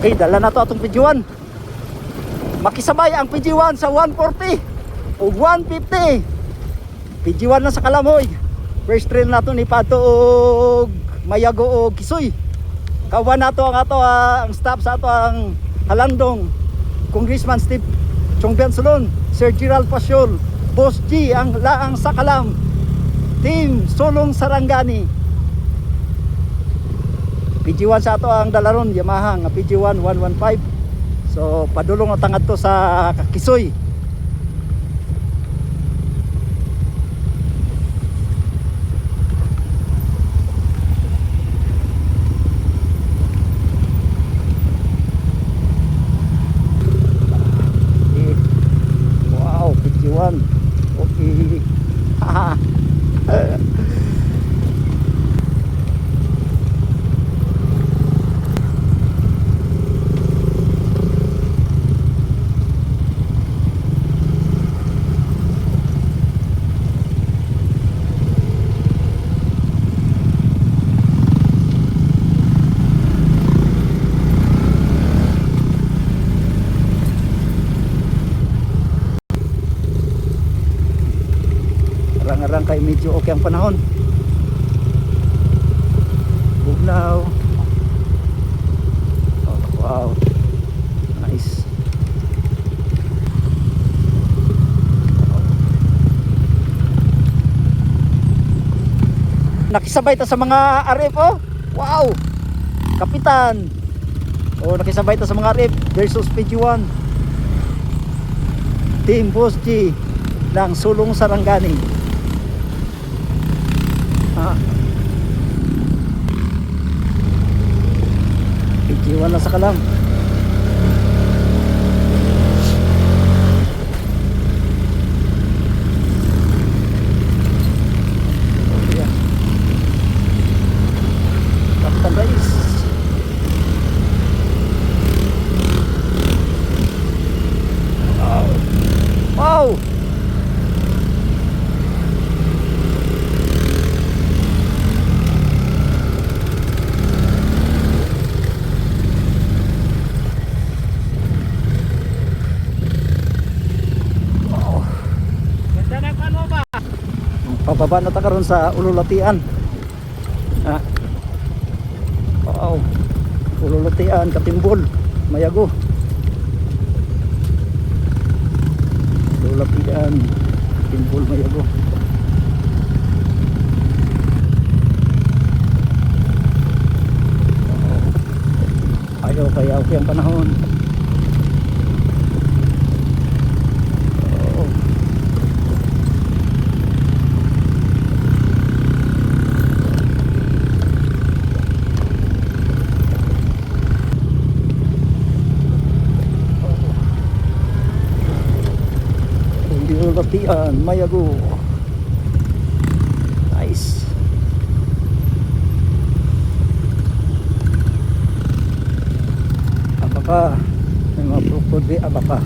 Okay, dala na to atong PG1. Makisabay ang PG1 sa 140 o 150. PG1 na sa Kalamoy. First trail na to ni Pato og Mayago o Kisoy. Kawan na to ang staff sa ato ang Halandong, Congressman Steve Chongbian Solon, Sir Gerald Pasyol, Boss G ang laang sa Kalam, Team Solong Sarangani. PG1 sa ato ang dalaron, Yamaha nga PG1 115. So padulong na tangad to sa Kisoy. Wow, PG1. Okay. Arang-arang kay medyo okay ang panahon. Bugnaw. Oh, wow. Nice. Nakisabay ta sa mga RF oh. Wow. Kapitan. Oh, nakisabay ta sa mga RF versus PG1. Team Boss G ng Sulong Sarangani. PG1 na sa Kalam. Captain Reyes. Wow. Wow. Pababa na ta karon sa Ululatian. Wow. Ululatian, Katimbol, Mayago. Ululatian, Katimbol, Mayago. Ayaw kaya okay ang panahon. Ululatian, Mayago. Nice. Abaka. May mga brokod di abaka.